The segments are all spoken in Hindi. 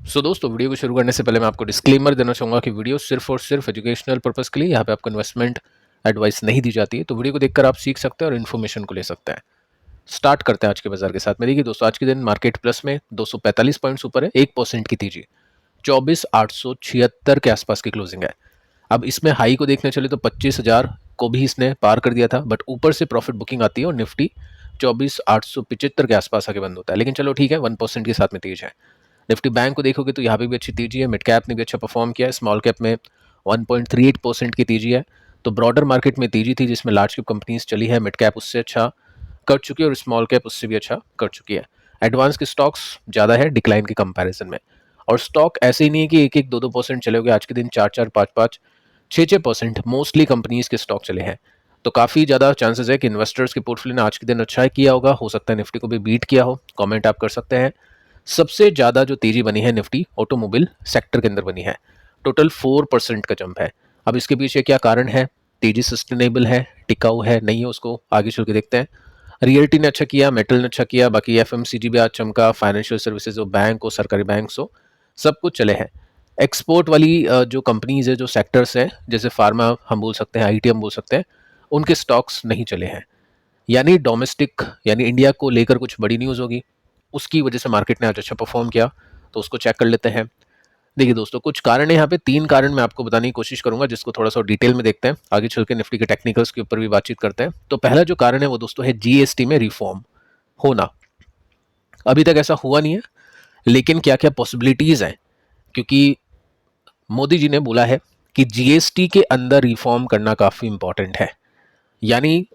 दोस्तों, वीडियो को शुरू करने से पहले मैं आपको डिस्क्लेमर देना चाहूँगा कि वीडियो सिर्फ और सिर्फ एजुकेशनल पर्पस के लिए, यहाँ पे आपको इन्वेस्टमेंट एडवाइस नहीं दी जाती है। तो वीडियो को देखकर आप सीख सकते हैं और इन्फॉर्मेशन को ले सकते हैं। स्टार्ट करते हैं आज के बाजार के साथ में। देखिए दोस्तों, आज के दिन मार्केट प्लस में 245 पॉइंट्स ऊपर है, 1% की तेजी, 24,876 के आसपास की क्लोजिंग है। अब इसमें हाई को देखने चले तो 25,000 को भी इसने पार कर दिया था, बट ऊपर से प्रॉफिट बुकिंग आती है और निफ्टी 24,875 के आसपास आके बंद होता है। लेकिन चलो ठीक है, 1% के साथ में तेज है। निफ्टी बैंक को देखोगे तो यहाँ पे भी अच्छी तेजी है, मिड कैप ने भी अच्छा परफॉर्म किया है, स्मॉल कैप में 1.38% की तेजी है। तो ब्रॉडर मार्केट में तेजी थी जिसमें लार्ज कैप कंपनीज चली है, मिड कैप उससे अच्छा कर चुकी है और स्मॉल कैप उससे भी अच्छा कर चुकी है। एडवांस के स्टॉक्स ज़्यादा है डिक्लाइन के कंपैरिजन में। और स्टॉक ऐसे ही नहीं है कि 1-1, 2-2% चले हो गए, आज के दिन 4-4, 5-5, 6-6% मोस्टली कंपनीज के स्टॉक चले हैं। तो काफ़ी ज़्यादा चांसेस है कि इन्वेस्टर्स के पोर्टफोलियो ने आज के दिन अच्छा किया होगा, हो सकता है निफ्टी को भी बीट किया हो। कमेंट आप कर सकते हैं। सबसे ज़्यादा जो तेजी बनी है निफ्टी ऑटोमोबाइल सेक्टर के अंदर बनी है, टोटल 4% का जंप है। अब इसके पीछे क्या कारण है? तेजी सस्टेनेबल है, टिकाऊ है, नहीं है, उसको आगे चल के देखते हैं। रियल्टी ने अच्छा किया, मेटल ने अच्छा किया, बाकी एफएमसीजी भी आज चमका, फाइनेंशियल सर्विसेज हो, बैंक हो, सरकारी बैंक हो, सब कुछ चले हैं। एक्सपोर्ट वाली जो कंपनीज है, जो सेक्टर्स हैं, जैसे फार्मा हम बोल सकते हैं, आईटी हम बोल सकते हैं, उनके स्टॉक्स नहीं चले हैं। यानी डोमेस्टिक, यानी इंडिया को लेकर कुछ बड़ी न्यूज़ होगी, उसकी वजह से मार्केट ने आज अच्छा परफॉर्म किया। तो उसको चेक कर लेते हैं। देखिए दोस्तों, कुछ कारण है यहाँ पे, 3 कारण मैं आपको बताने की कोशिश करूंगा, जिसको थोड़ा सा डिटेल में देखते हैं। आगे चल के निफ्टी के टेक्निकल्स के ऊपर भी बातचीत करते हैं। तो पहला जो कारण है वो दोस्तों है जीएसटी में रिफॉर्म होना। अभी तक ऐसा हुआ नहीं है, लेकिन क्या क्या पॉसिबिलिटीज हैं, क्योंकि मोदी जी ने बोला है कि जीएसटी के अंदर रिफॉर्म करना काफ़ी इंपॉर्टेंट है। यानी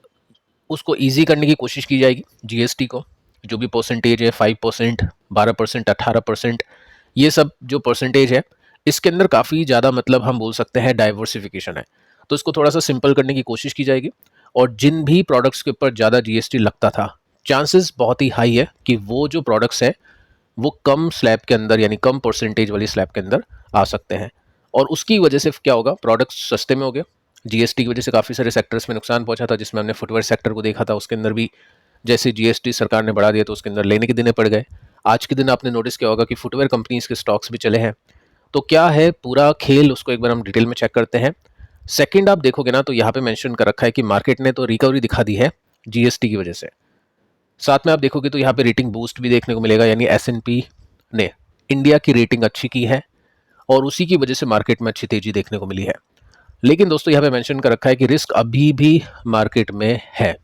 उसको ईजी करने की कोशिश की जाएगी जीएसटी को। जो भी परसेंटेज है, 5%, 12%, 18%, ये सब जो परसेंटेज है, इसके अंदर काफ़ी ज़्यादा मतलब हम बोल सकते हैं डाइवर्सिफिकेशन है। तो इसको थोड़ा सा सिंपल करने की कोशिश की जाएगी। और जिन भी प्रोडक्ट्स के ऊपर ज़्यादा जीएसटी लगता था, चांसेस बहुत ही हाई है कि वो जो प्रोडक्ट्स हैं वो कम स्लैब के अंदर, यानी कम परसेंटेज वाली स्लैब के अंदर आ सकते हैं। और उसकी वजह से क्या होगा, प्रोडक्ट्स सस्ते में हो गए। जीएसटी की वजह से काफ़ी सारे सेक्टर्स में नुकसान पहुंचा था, जिसमें हमने फुटवेयर सेक्टर को देखा था, उसके अंदर भी जैसे जीएसटी सरकार ने बढ़ा दिया तो उसके अंदर लेने के देने पड़ गए। आज के दिन आपने नोटिस किया होगा कि फुटवेयर कंपनीज के स्टॉक्स भी चले हैं। तो क्या है पूरा खेल, उसको एक बार हम डिटेल में चेक करते हैं। सेकंड आप देखोगे ना, तो यहाँ पे मेंशन कर रखा है कि मार्केट ने तो रिकवरी दिखा दी है जीएसटी की वजह से। साथ में आप देखोगे तो यहाँ पे रेटिंग बूस्ट भी देखने को मिलेगा, यानी एस&पी ने इंडिया की रेटिंग अच्छी की है और उसी की वजह से मार्केट में अच्छी तेजी देखने को मिली है। लेकिन दोस्तों यहाँ पे मेंशन कर रखा है कि रिस्क अभी भी मार्केट में है।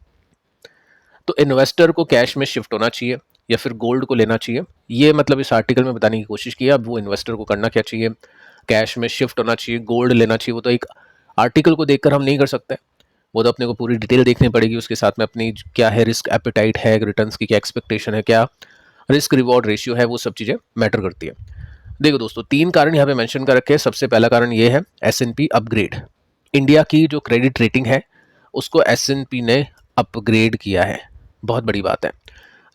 तो इन्वेस्टर को कैश में शिफ्ट होना चाहिए या फिर गोल्ड को लेना चाहिए, ये मतलब इस आर्टिकल में बताने की कोशिश की है। अब वो इन्वेस्टर को करना क्या चाहिए, कैश में शिफ्ट होना चाहिए, गोल्ड लेना चाहिए, वो तो एक आर्टिकल को देखकर हम नहीं कर सकते। वो तो अपने को पूरी डिटेल देखनी पड़ेगी, उसके साथ में अपनी क्या है रिस्क एपेटाइट है, रिटर्न्स की क्या एक्सपेक्टेशन है, क्या रिस्क रिवॉर्ड रेशियो है, वो सब चीज़ें मैटर करती है। देखो दोस्तों, 3 कारण यहाँ पे मेंशन कर रखे हैं। सबसे पहला कारण ये है एस&पी अपग्रेड। इंडिया की जो क्रेडिट रेटिंग है उसको एस&पी ने अपग्रेड किया है, बहुत बड़ी बात है।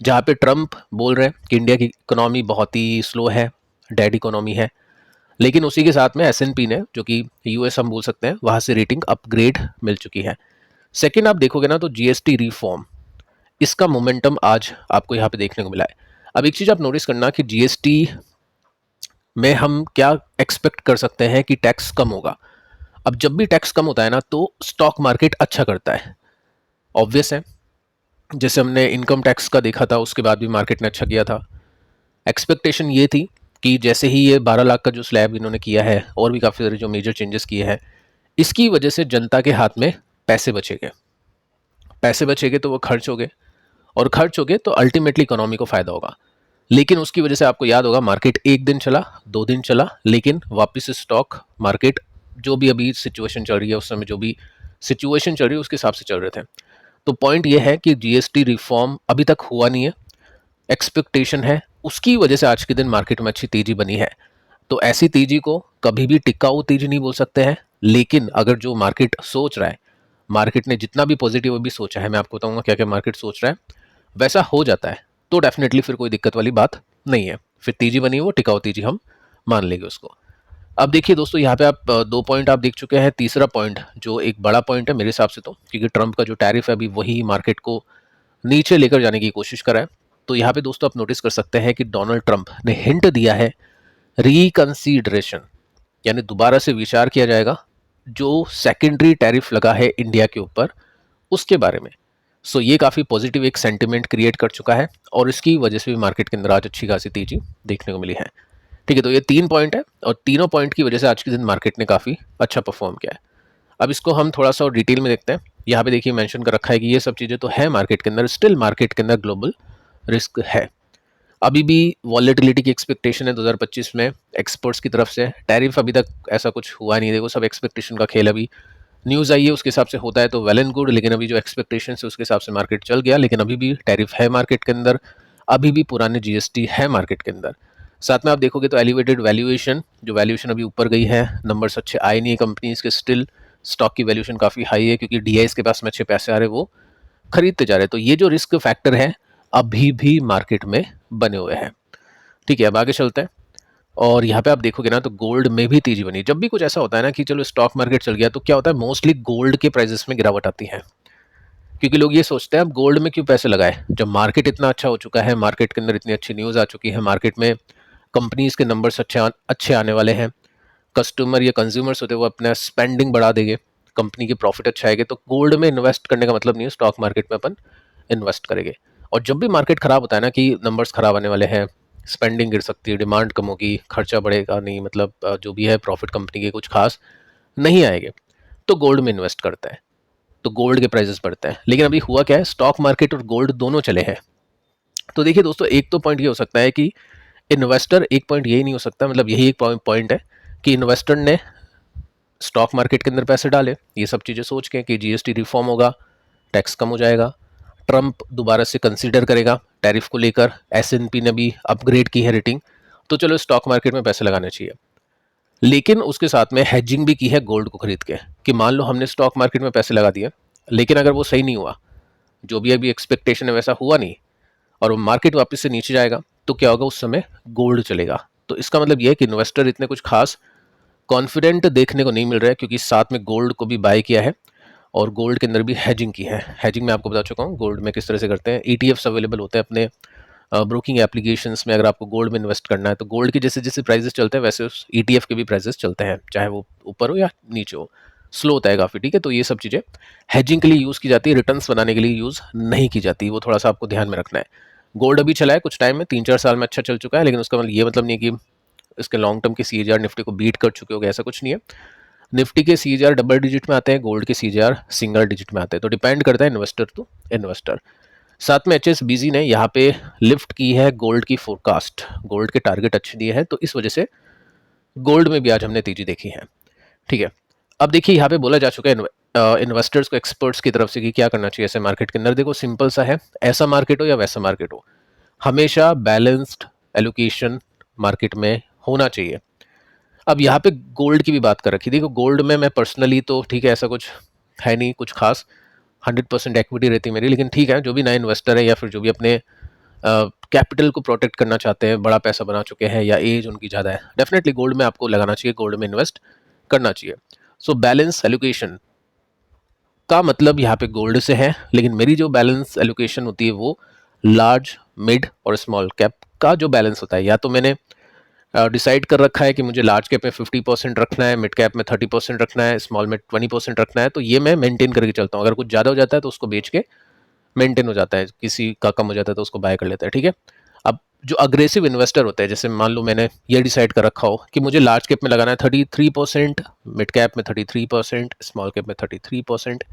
जहाँ पे ट्रम्प बोल रहे हैं कि इंडिया की इकोनॉमी बहुत ही स्लो है, डेड इकोनॉमी है, लेकिन उसी के साथ में एस&पी ने, जो कि यूएस हम बोल सकते हैं, वहाँ से रेटिंग अपग्रेड मिल चुकी है। सेकेंड आप देखोगे ना, तो जीएसटी रिफॉर्म, इसका मोमेंटम आज आपको यहाँ पे देखने को मिला है। अब एक चीज़ आप नोटिस करना कि जीएसटी में हम क्या एक्सपेक्ट कर सकते हैं कि टैक्स कम होगा। अब जब भी टैक्स कम होता है ना, तो स्टॉक मार्केट अच्छा करता है, ऑब्वियस है। जैसे हमने इनकम टैक्स का देखा था, उसके बाद भी मार्केट ने अच्छा किया था। एक्सपेक्टेशन ये थी कि जैसे ही ये 12 लाख का जो स्लैब इन्होंने किया है और भी काफ़ी सारे जो मेजर चेंजेस किए हैं, इसकी वजह से जनता के हाथ में पैसे बचेंगे। पैसे बचेंगे तो वो खर्च हो गए, और खर्च हो गए तो अल्टीमेटली इकोनॉमी को फ़ायदा होगा। लेकिन उसकी वजह से आपको याद होगा, मार्केट 1 दिन चला, 2 दिन चला, लेकिन वापस से स्टॉक मार्केट जो भी अभी सिचुएशन चल रही है, उस समय जो भी सिचुएशन चल रही है उसके हिसाब से चल रहे थे। तो पॉइंट ये है कि जीएसटी रिफॉर्म अभी तक हुआ नहीं है, एक्सपेक्टेशन है, उसकी वजह से आज के दिन मार्केट में अच्छी तेजी बनी है। तो ऐसी तेजी को कभी भी टिकाऊ तेजी नहीं बोल सकते हैं, लेकिन अगर जो मार्केट सोच रहा है, मार्केट ने जितना भी पॉजिटिव अभी सोचा है, मैं आपको बताऊंगा क्या क्या मार्केट सोच रहा है, वैसा हो जाता है, तो डेफिनेटली फिर कोई दिक्कत वाली बात नहीं है। फिर तेजी बनी, वो टिकाऊ तेजी हम मान लेंगे उसको। अब देखिए दोस्तों, यहाँ पे आप 2 पॉइंट आप देख चुके हैं। तीसरा पॉइंट जो एक बड़ा पॉइंट है मेरे हिसाब से, तो क्योंकि ट्रंप का जो टैरिफ है अभी वही मार्केट को नीचे लेकर जाने की कोशिश कर रहा है। तो यहाँ पे दोस्तों आप नोटिस कर सकते हैं कि डोनाल्ड ट्रंप ने हिंट दिया है रिकंसीडरेशन, यानी दोबारा से विचार किया जाएगा जो सेकेंडरी टैरिफ लगा है इंडिया के ऊपर उसके बारे में। सो ये काफ़ी पॉजिटिव एक सेंटिमेंट क्रिएट कर चुका है और इसकी वजह से भी मार्केट के अंदर आज अच्छी खासी तेजी देखने को मिली है। ठीक है, तो ये 3 पॉइंट है और तीनों पॉइंट की वजह से आज के दिन मार्केट ने काफ़ी अच्छा परफॉर्म किया है। अब इसको हम थोड़ा सा और डिटेल में देखते हैं। यहाँ पे देखिए मेंशन कर रखा है कि ये सब चीज़ें तो है मार्केट के अंदर, स्टिल मार्केट के अंदर ग्लोबल रिस्क है। अभी भी वॉलेटिलिटी की एक्सपेक्टेशन है 2025 में एक्सपर्ट्स की तरफ से। टैरिफ अभी तक ऐसा कुछ हुआ नहीं, देखो सब एक्सपेक्टेशन का खेल। अभी न्यूज़ आई है उसके हिसाब से होता है तो वेल एंड गुड, लेकिन अभी जो एक्सपेक्टेशन है उसके हिसाब से मार्केट चल गया, लेकिन अभी भी टैरिफ है मार्केट के अंदर, अभी भी पुराने जीएसटी है मार्केट के अंदर। साथ में आप देखोगे तो एलिवेटेड वैल्यूएशन, जो वैल्यूएशन अभी ऊपर गई है, नंबर्स अच्छे आए नहीं है कंपनीज के, स्टिल स्टॉक की वैल्यूएशन काफ़ी हाई है क्योंकि डीआईएस के पास में अच्छे पैसे आ रहे हैं, वो खरीदते जा रहे हैं। तो ये जो रिस्क फैक्टर है अभी भी मार्केट में बने हुए हैं। ठीक है, अब आगे चलते हैं और यहाँ पे आप देखोगे ना तो गोल्ड में भी तेजी बनी। जब भी कुछ ऐसा होता है ना कि चलो स्टॉक मार्केट चल गया तो क्या होता है, मोस्टली गोल्ड के प्राइसेस में गिरावट आती है, क्योंकि लोग ये सोचते हैं अब गोल्ड में क्यों पैसे लगाए जब मार्केट इतना अच्छा हो चुका है, मार्केट के अंदर इतनी अच्छी न्यूज़ आ चुकी है, मार्केट में कंपनीज के नंबर्स अच्छे आने वाले हैं, कस्टमर या कंज्यूमर्स होते हैं वो अपना स्पेंडिंग बढ़ा देंगे, कंपनी की प्रॉफिट अच्छा आएगा। तो गोल्ड में इन्वेस्ट करने का मतलब नहीं है स्टॉक मार्केट में अपन इन्वेस्ट करेंगे। और जब भी मार्केट खराब होता है ना कि नंबर्स खराब आने वाले हैं, स्पेंडिंग गिर सकती है, डिमांड कम होगी, खर्चा बढ़ेगा नहीं, मतलब जो भी है प्रॉफिट कंपनी के कुछ खास नहीं आएंगे, तो गोल्ड में इन्वेस्ट करता है, तो गोल्ड के प्राइसेस बढ़ते हैं। लेकिन अभी हुआ क्या है, स्टॉक मार्केट और गोल्ड दोनों चले हैं। तो देखिए दोस्तों, एक तो पॉइंट ये हो सकता है कि इन्वेस्टर, एक पॉइंट यही नहीं हो सकता, मतलब यही एक पॉइंट है कि इन्वेस्टर ने स्टॉक मार्केट के अंदर पैसे डाले ये सब चीज़ें सोच के कि जीएसटी रिफॉर्म होगा, टैक्स कम हो जाएगा, ट्रंप दोबारा से कंसीडर करेगा टैरिफ को लेकर, एसएनपी ने भी अपग्रेड की है रेटिंग, तो चलो स्टॉक मार्केट में पैसे लगाने चाहिए। लेकिन उसके साथ में हेजिंग भी की है गोल्ड को खरीद के, कि मान लो हमने स्टॉक मार्केट में पैसे लगा दिए, लेकिन अगर वो सही नहीं हुआ, जो भी अभी एक्सपेक्टेशन है वैसा हुआ नहीं, और वो मार्केट वापस से नीचे जाएगा, तो क्या होगा, उस समय गोल्ड चलेगा। तो इसका मतलब ये है कि इन्वेस्टर इतने कुछ खास कॉन्फिडेंट देखने को नहीं मिल रहा है, क्योंकि साथ में गोल्ड को भी बाय किया है और गोल्ड के अंदर भी हेजिंग की है। हेजिंग मैं आपको बता चुका हूँ गोल्ड में किस तरह से करते हैं। ईटीएफ्स अवेलेबल होते हैं अपने ब्रोकिंग एप्लीकेशंस में। अगर आपको गोल्ड में इन्वेस्ट करना है तो गोल्ड के जैसे जैसे प्राइसेस चलते हैं वैसे उस ईटीएफ के भी प्राइसेस चलते हैं, चाहे वो ऊपर हो या नीचे हो, स्लो होता है काफ़ी। ठीक है, तो ये सब चीज़ें हेजिंग के लिए यूज़ की जाती है, रिटर्न्स बनाने के लिए यूज़ नहीं की जाती, वो थोड़ा सा आपको ध्यान में रखना है। गोल्ड अभी चला है कुछ टाइम में, 3-4 साल में अच्छा चल चुका है, लेकिन उसका मतलब ये मतलब नहीं है कि इसके लॉन्ग टर्म के सीएजीआर निफ्टी को बीट कर चुके हो गए, ऐसा कुछ नहीं है। निफ्टी के सीएजीआर डबल डिजिट में आते हैं, गोल्ड के सीएजीआर सिंगल डिजिट में आते हैं, तो डिपेंड करता है इन्वेस्टर टू इन्वेस्टर। साथ में एचएसबीसी ने यहाँ पे लिफ्ट की है गोल्ड की फोरकास्ट, गोल्ड के टारगेट अच्छे दिए हैं, तो इस वजह से गोल्ड में भी आज हमने तेजी देखी है। ठीक है, अब देखिए यहाँ पे बोला जा चुका है इन्वेस्टर्स को, एक्सपर्ट्स की तरफ से कि क्या करना चाहिए ऐसे मार्केट के अंदर। देखो सिंपल सा है, ऐसा मार्केट हो या वैसा मार्केट हो, हमेशा बैलेंस्ड एलोकेशन मार्केट में होना चाहिए। अब यहाँ पे गोल्ड की भी बात कर रखी, देखो गोल्ड में मैं पर्सनली तो ठीक है ऐसा कुछ है नहीं कुछ खास, 100% इक्विटी रहती है मेरी, लेकिन ठीक है जो भी नए इन्वेस्टर है या फिर जो भी अपने कैपिटल को प्रोटेक्ट करना चाहते हैं, बड़ा पैसा बना चुके हैं या एज उनकी ज़्यादा है, डेफिनेटली गोल्ड में आपको लगाना चाहिए, गोल्ड में इन्वेस्ट करना चाहिए। सो बैलेंस एलोकेशन का मतलब यहाँ पे गोल्ड से है, लेकिन मेरी जो बैलेंस एलोकेशन होती है वो लार्ज, मिड और स्मॉल कैप का जो बैलेंस होता है, या तो मैंने डिसाइड कर रखा है कि मुझे लार्ज कैप में 50% रखना है, मिड कैप में 30% रखना है, स्मॉल में 20% रखना है, तो ये मैं मेंटेन करके चलता हूँ। अगर कुछ ज़्यादा हो जाता है तो उसको बेच के मेंटेन हो जाता है, किसी का कम हो जाता है तो उसको बाय कर लेता है। ठीक है, अब जो अग्रेसिव इन्वेस्टर होते हैं, जैसे मान लो मैंने ये डिसाइड कर रखा हो कि मुझे लार्ज कैप में लगाना है 33%, मिड कैप में 33%, स्मॉल कैप में 33%,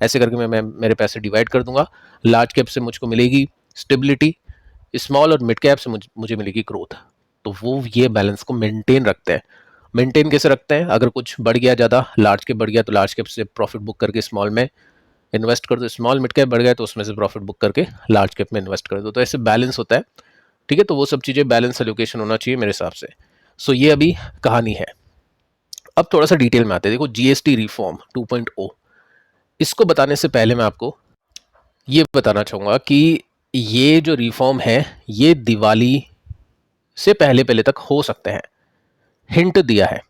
ऐसे करके मैं मेरे पैसे डिवाइड कर दूंगा। लार्ज कैप से मुझको मिलेगी स्टेबिलिटी, स्मॉल और मिड कैप से मुझे मिलेगी ग्रोथ। तो वो ये बैलेंस को मेंटेन रखते हैं। मेंटेन कैसे रखते हैं, अगर कुछ बढ़ गया ज़्यादा, लार्ज कैप बढ़ गया तो लार्ज कैप से प्रॉफिट बुक करके स्मॉल में इन्वेस्ट कर दो, स्मॉल मिड कैप बढ़ गया तो उसमें से प्रॉफिट बुक करके लार्ज कैप में इन्वेस्ट कर दो, तो ऐसे बैलेंस होता है। ठीक है, तो वो सब चीज़ें बैलेंस एलोकेशन होना चाहिए मेरे हिसाब से। सो ये अभी कहानी है। अब थोड़ा सा डिटेल में आते हैं। देखो जीएसटी रिफॉर्म 2.0, इसको बताने से पहले मैं आपको ये बताना चाहूँगा कि ये जो रिफॉर्म है ये दिवाली से पहले पहले तक हो सकते हैं, हिंट दिया है।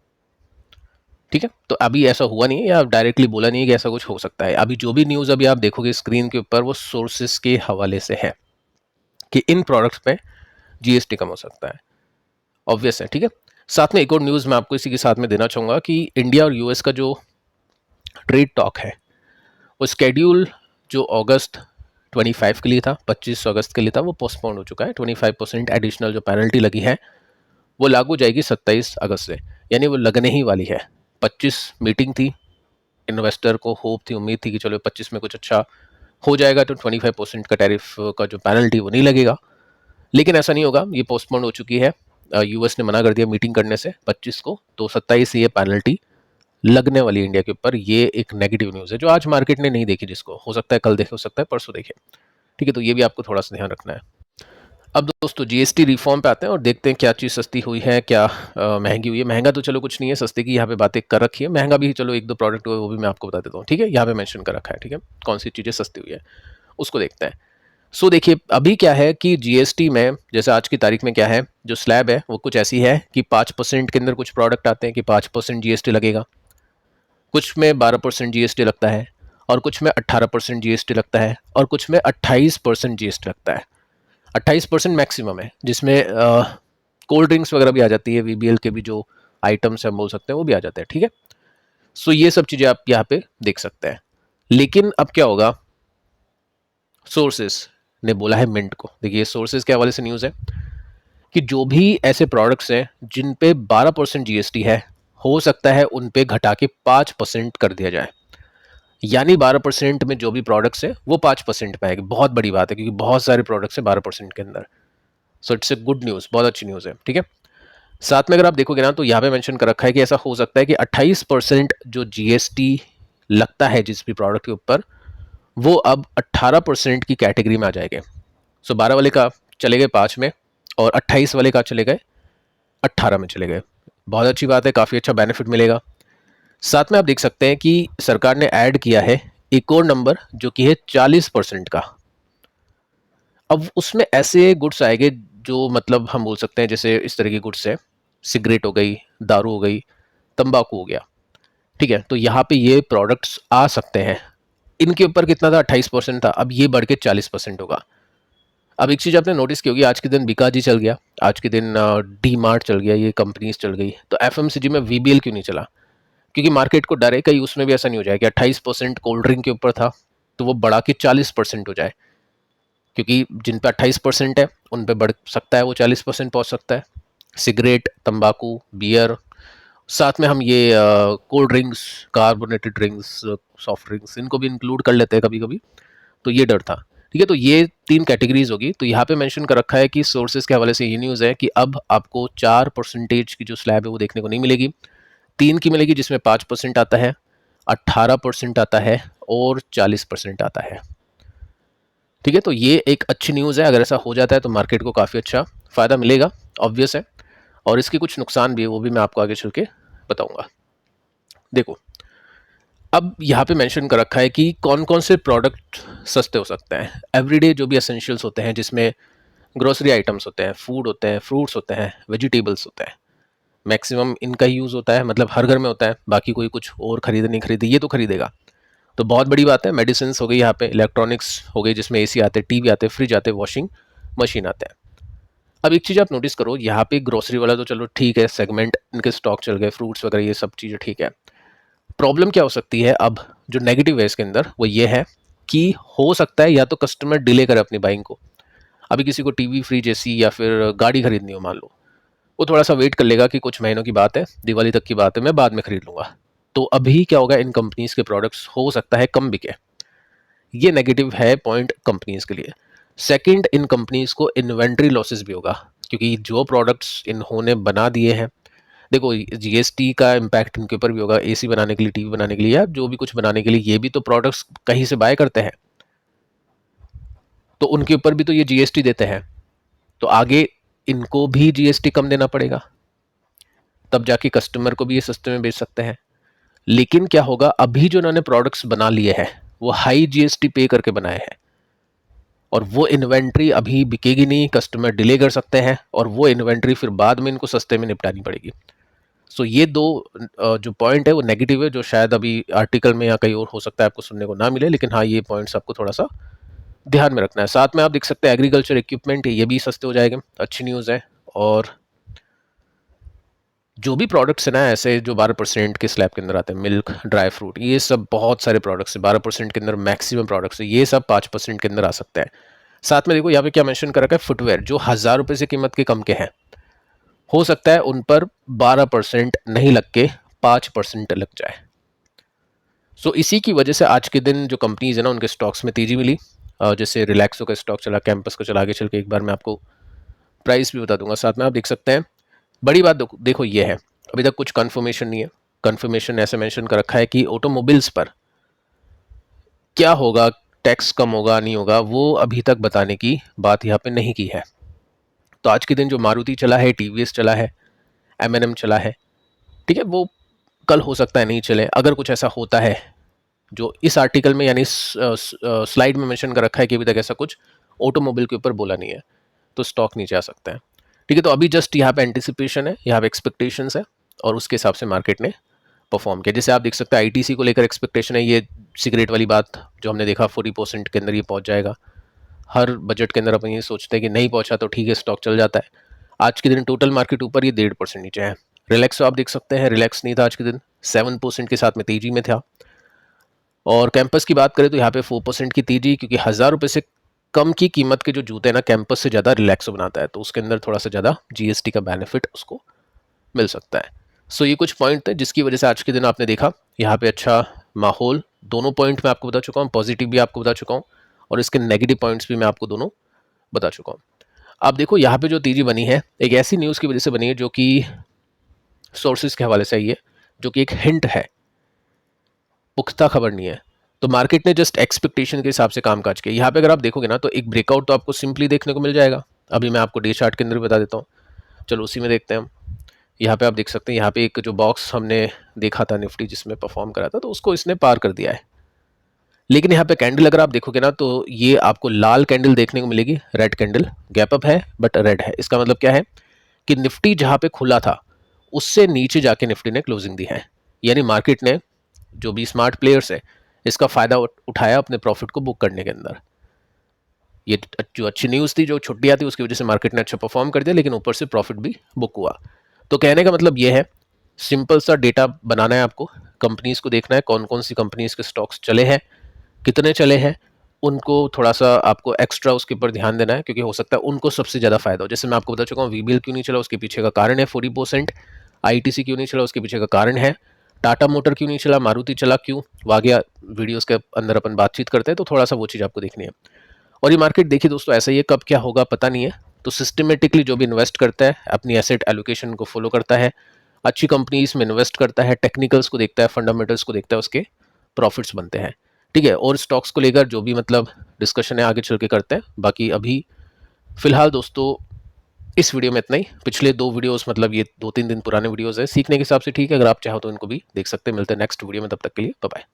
ठीक है, तो अभी ऐसा हुआ नहीं है या डायरेक्टली बोला नहीं है कि ऐसा कुछ हो सकता है। अभी जो भी न्यूज़ अभी आप देखोगे स्क्रीन के ऊपर वो सोर्सेस के हवाले से है कि इन प्रोडक्ट्स पे जीएसटी कम हो सकता है, ऑब्वियस है। ठीक है, साथ में एक और न्यूज़ मैं आपको इसी के साथ में देना चाहूँगा कि इंडिया और यूएस का जो ट्रेड टॉक है वो स्केड्यूल जो अगस्त 25 के लिए था, 25 अगस्त के लिए था, वो पोस्टपोन हो चुका है। 25% एडिशनल जो पेनल्टी लगी है वो लागू जाएगी 27 अगस्त से, यानी वो लगने ही वाली है। 25 मीटिंग थी, इन्वेस्टर को होप थी, उम्मीद थी कि चलो 25 में कुछ अच्छा हो जाएगा तो 25% का टैरिफ का जो पेनल्टी वो नहीं लगेगा, लेकिन ऐसा नहीं होगा। ये पोस्टपोन हो चुकी है। यूएस ने मना कर दिया मीटिंग करने से 25 को, तो 27 से ये पेनल्टी लगने वाली है इंडिया के ऊपर। ये एक नेगेटिव न्यूज़ है जो आज मार्केट ने नहीं देखी, जिसको हो सकता है कल देखे, हो सकता है परसों देखे। ठीक है, तो ये भी आपको थोड़ा सा ध्यान रखना है। अब दोस्तों जीएसटी रिफॉर्म पे आते हैं और देखते हैं क्या चीज़ सस्ती हुई है, क्या महंगी हुई है। महंगा तो चलो कुछ नहीं है, सस्ते की यहाँ पे बातें कर रखी है। महंगा भी चलो एक दो प्रोडक्ट हुए वो भी मैं आपको बता देता हूँ। ठीक है, यहाँ पे मेंशन कर रखा है। ठीक है, कौन सी चीज़ें सस्ती हुई है उसको देखते हैं। सो देखिए अभी क्या है कि जीएसटी में जैसे आज की तारीख में क्या है, जो स्लैब है वो कुछ ऐसी है कि 5% के अंदर कुछ प्रोडक्ट आते हैं कि 5% जीएसटी लगेगा, कुछ में 12% जीएसटी लगता है, और कुछ में 18% जीएसटी लगता है, और कुछ में 28% जीएसटी लगता है। 28% मैक्सिमम है, जिसमें कोल्ड ड्रिंक्स वगैरह भी आ जाती है, वीबीएल के भी जो आइटम्स हम बोल सकते हैं वो भी आ जाते हैं। ठीक है, सो ये सब चीज़ें आप यहाँ पे देख सकते हैं। लेकिन अब क्या होगा, सोर्सेस ने बोला है मिंट को। देखिए सोर्सेस के हवाले से न्यूज़ है कि जो भी ऐसे प्रोडक्ट्स हैं जिन पे 12% जीएसटी है, हो सकता है उन पे घटा के 5% कर दिया जाए। यानी 12% में जो भी प्रोडक्ट्स हैं वो 5% पे आएगी। बहुत बड़ी बात है क्योंकि बहुत सारे प्रोडक्ट्स हैं 12% के अंदर। So it's a good news, बहुत अच्छी न्यूज़ है। ठीक है, साथ में अगर आप देखोगे ना तो यहाँ पे मेंशन कर रखा है कि ऐसा हो सकता है कि 28% जो जीएसटी लगता है जिस भी प्रोडक्ट के ऊपर, वो अब 18% की कैटेगरी में आ जाएंगे। सो 12 वाले का चले गए 5 में, और 28 वाले का चले गए 18 में चले गए। बहुत अच्छी बात है, काफ़ी अच्छा बेनिफिट मिलेगा। साथ में आप देख सकते हैं कि सरकार ने ऐड किया है एक और नंबर जो कि है 40% का। अब उसमें ऐसे गुड्स आएंगे जो मतलब हम बोल सकते हैं जैसे इस तरह की गुड्स है, सिगरेट हो गई, दारू हो गई, तंबाकू हो गया। ठीक है, तो यहाँ पे ये प्रोडक्ट्स आ सकते हैं। इनके ऊपर कितना था, 28% था, अब ये बढ़ के 40% होगा। अब एक चीज़ आपने नोटिस की होगी, आज के दिन बिकाजी चल गया, आज के दिन डी मार्ट चल गया, ये कंपनीज चल गई, तो एफएमसीजी में वीबीएल क्यों नहीं चला? क्योंकि मार्केट को डर है कहीं उसमें भी ऐसा नहीं हो जाए कि 28% कोल्ड ड्रिंक के ऊपर था तो वो बढ़ा के 40% हो जाए, क्योंकि जिन पे 28% है उन पे बढ़ सकता है, वो 40% पहुंच सकता है। सिगरेट, तंबाकू, बियर, साथ में हम ये cold drinks, carbonated drinks, soft drinks, इनको भी इंक्लूड कर लेते हैं कभी कभी, तो ये डर था। ठीक है, तो ये 3 कैटेगरीज होगी। तो यहाँ पे मेंशन कर रखा है कि सोर्सेज के हवाले से ये न्यूज़ है कि अब आपको 4% की जो स्लैब है वो देखने को नहीं मिलेगी, 3 की मिलेगी, जिसमें 5% आता है, 18% आता है, और 40% आता है। ठीक है, तो ये एक अच्छी न्यूज़ है। अगर ऐसा हो जाता है तो मार्केट को काफ़ी अच्छा फ़ायदा मिलेगा, ऑब्वियस है। और इसके कुछ नुकसान भी है, वो भी मैं आपको आगे चल के बताऊंगा। देखो अब यहाँ पे मेंशन कर रखा है कि कौन कौन से प्रोडक्ट सस्ते हो सकते हैं। एवरीडे जो भी एसेंशियल्स होते हैं, जिसमें ग्रोसरी आइटम्स होते हैं, फूड होते हैं, फ्रूट्स होते हैं, वेजिटेबल्स होते हैं, मैक्सिमम इनका ही यूज़ होता है, मतलब हर घर में होता है। बाकी कोई कुछ और खरीदे नहीं खरीदे, ये तो खरीदेगा, तो बहुत बड़ी बात है। मेडिसिन हो गई यहाँ पे, इलेक्ट्रॉनिक्स हो गई जिसमें एसी आते हैं, टीवी आते हैं, फ्रिज आते हैं, वॉशिंग मशीन आते हैं। अब एक चीज़ आप नोटिस करो, यहाँ पे ग्रोसरी वाला तो चलो ठीक है, सेगमेंट इनके स्टॉक चल गए, फ्रूट्स वगैरह ये सब चीज़ें ठीक है। प्रॉब्लम क्या हो सकती है अब, जो नेगेटिव है इसके अंदर, वो ये है कि हो सकता है या तो कस्टमर डिले करे अपनी बाइंग को। अभी किसी को टीवी, फ्रिज, एसी या फिर गाड़ी खरीदनी हो मान लो, वो थोड़ा सा वेट कर लेगा कि कुछ महीनों की बात है, दिवाली तक की बात है, मैं बाद में खरीद लूंगा। तो अभी क्या होगा, इन कंपनीज के प्रोडक्ट्स हो सकता है कम बिके। ये नेगेटिव है पॉइंट कंपनीज के लिए। सेकंड, इन कंपनीज को इन्वेंट्री लॉसेस भी होगा, क्योंकि जो प्रोडक्ट्स इन्होंने बना दिए हैं, देखो जीएसटी का इम्पैक्ट इनके ऊपर भी होगा। एसी बनाने के लिए, टीवी बनाने के लिए, या जो भी कुछ बनाने के लिए, ये भी तो प्रोडक्ट्स कहीं से बाय करते हैं, तो उनके ऊपर भी तो ये जीएसटी देते हैं। तो आगे इनको भी जीएसटी कम देना पड़ेगा, तब जाके कस्टमर को भी ये सस्ते में बेच सकते हैं। लेकिन क्या होगा, अभी जो इन्होंने प्रोडक्ट्स बना लिए हैं वो हाई जीएसटी पे करके बनाए हैं, और वो इन्वेंट्री अभी बिकेगी नहीं, कस्टमर डिले कर सकते हैं, और वो इन्वेंट्री फिर बाद में इनको सस्ते में निपटानी पड़ेगी। सो ये दो जो पॉइंट है वो नेगेटिव है, जो शायद अभी आर्टिकल में या कहीं और हो सकता है आपको सुनने को ना मिले, लेकिन हाँ ये पॉइंट्स आपको थोड़ा सा ध्यान में रखना है। साथ में आप देख सकते हैं एग्रीकल्चर इक्विपमेंट, ये भी सस्ते हो जाएंगे, अच्छी न्यूज़ है। और जो भी प्रोडक्ट्स है ना ऐसे जो 12% के स्लैब के अंदर आते हैं, मिल्क, ड्राई फ्रूट, ये सब बहुत सारे प्रोडक्ट्स है, 12% के अंदर मैक्सिमम प्रोडक्ट्स है, ये सब 5% के अंदर आ सकते हैं। साथ में देखो यहाँ पे क्या मेंशन कर रखा है, फुटवेयर जो 1000 रुपये से कीमत के कम के हैं, हो सकता है उन पर 12% नहीं लग के 5% लग जाए। सो इसी की वजह से आज के दिन जो कंपनीज है ना उनके स्टॉक्स में तेजी मिली। जैसे रिलैक्सो का स्टॉक चला, कैंपस का चला, आगे चल के एक बार मैं आपको प्राइस भी बता दूंगा, साथ में आप देख सकते हैं। बड़ी बात देखो ये है, अभी तक कुछ कंफर्मेशन नहीं है। कंफर्मेशन ऐसे मेंशन कर रखा है कि ऑटोमोबाइल्स पर क्या होगा, टैक्स कम होगा नहीं होगा, वो अभी तक बताने की बात यहाँ पे नहीं की है। तो आज के दिन जो मारुति चला है, टीवीएस चला है, एमएनएम चला है, ठीक है, वो कल हो सकता है नहीं चले। अगर कुछ ऐसा होता है जो इस आर्टिकल में यानी स्लाइड में मेंशन कर रखा है कि अभी तक ऐसा कुछ ऑटोमोबाइल के ऊपर बोला नहीं है, तो स्टॉक नीचे आ सकता है। ठीक है, तो अभी जस्ट यहाँ पे एंटिसिपेशन है, यहाँ पे एक्सपेक्टेशंस है, और उसके हिसाब से मार्केट ने परफॉर्म किया। जैसे आप देख सकते हैं आईटीसी को लेकर एक्सपेक्टेशन है, ये सिगरेट वाली बात जो हमने देखा 40% के अंदर ये पहुंच जाएगा। हर बजट के अंदर अपन ये सोचते हैं कि नहीं पहुंचा तो ठीक है, स्टॉक चल जाता है। आज के दिन टोटल मार्केट ऊपर, ये 1.5% नीचे है। रिलैक्स आप देख सकते हैं, रिलैक्स नहीं था आज के दिन, 7% के साथ में तेजी में था। और कैंपस की बात करें तो यहाँ पे 4% की तेजी, क्योंकि 1000 रुपये से कम की कीमत के जो जूते हैं ना, कैंपस से ज़्यादा रिलैक्सो बनाता है, तो उसके अंदर थोड़ा सा ज़्यादा जीएसटी का बेनिफिट उसको मिल सकता है। सो ये कुछ पॉइंट थे जिसकी वजह से आज के दिन आपने देखा यहाँ पे अच्छा माहौल। दोनों पॉइंट मैं आपको बता चुका हूँ, पॉजिटिव भी आपको बता चुका हूँ और इसके नेगेटिव पॉइंट्स भी मैं आपको दोनों बता चुका हूँ। आप देखो यहाँ पे जो तेजी बनी है, एक ऐसी न्यूज़ की वजह से बनी है जो कि सोर्सेज के हवाले से आई है, जो कि एक हिंट है, पुख्ता खबर नहीं है। तो मार्केट ने जस्ट एक्सपेक्टेशन के हिसाब से कामकाज किया। यहाँ पे अगर आप देखोगे ना तो एक ब्रेकआउट तो आपको सिंपली देखने को मिल जाएगा। अभी मैं आपको डे चार्ट के अंदर बता देता हूँ, चलो उसी में देखते हैं हम। यहाँ पे आप देख सकते हैं, यहाँ पे एक जो बॉक्स हमने देखा था निफ्टी जिसमें परफॉर्म करा था, तो उसको इसने पार कर दिया है। लेकिन यहाँ पे कैंडल अगर आप देखोगे ना तो ये आपको लाल कैंडल देखने को मिलेगी, रेड कैंडल, गैप अप है बट रेड है। इसका मतलब क्या है कि निफ्टी जहाँ पे खुला था उससे नीचे जाके निफ्टी ने क्लोजिंग दी है। यानी मार्केट ने, जो भी स्मार्ट प्लेयर्स है, इसका फायदा उठाया अपने प्रॉफिट को बुक करने के अंदर। ये जो अच्छी न्यूज़ थी, जो छुट्टियाँ थी, उसकी वजह से मार्केट ने अच्छा परफॉर्म कर दिया, लेकिन ऊपर से प्रॉफिट भी बुक हुआ। तो कहने का मतलब ये है, सिंपल सा डेटा बनाना है आपको, कंपनीज को देखना है कौन कौन सी कंपनीज के स्टॉक्स चले हैं, कितने चले हैं, उनको थोड़ा सा आपको एक्स्ट्रा उसके ऊपर ध्यान देना है, क्योंकि हो सकता है उनको सबसे ज़्यादा फायदा हो। जैसे मैं आपको बता चुका हूँ, वीबीएल क्यों नहीं चला, उसके पीछे का कारण है 40%। आईटीसी क्यों नहीं चला, उसके पीछे का कारण है। टाटा मोटर क्यों नहीं चला, मारुति चला क्यों, वो आगे वीडियोज़ के अंदर अपन बातचीत करते हैं, तो थोड़ा सा वो चीज़ आपको देखनी है। और ये मार्केट देखिए दोस्तों, ऐसा ही है, कब क्या होगा पता नहीं है। तो सिस्टमेटिकली जो भी इन्वेस्ट करता है, अपनी एसेट एलोकेशन को फॉलो करता है, अच्छी कंपनीज में इन्वेस्ट करता है, टेक्निकल्स को देखता है, फंडामेंटल्स को देखता है, उसके प्रॉफिट्स बनते हैं। ठीक है, और स्टॉक्स को लेकर जो भी मतलब डिस्कशन है आगे चल के करते हैं। बाकी अभी फिलहाल दोस्तों इस वीडियो में इतना ही। पिछले 2 वीडियोस मतलब ये 2-3 दिन पुराने वीडियोस है, सीखने के हिसाब से ठीक है, अगर आप चाहो तो इनको भी देख सकते हैं। मिलते हैं नेक्स्ट वीडियो में, तब तक के लिए बाय बाय।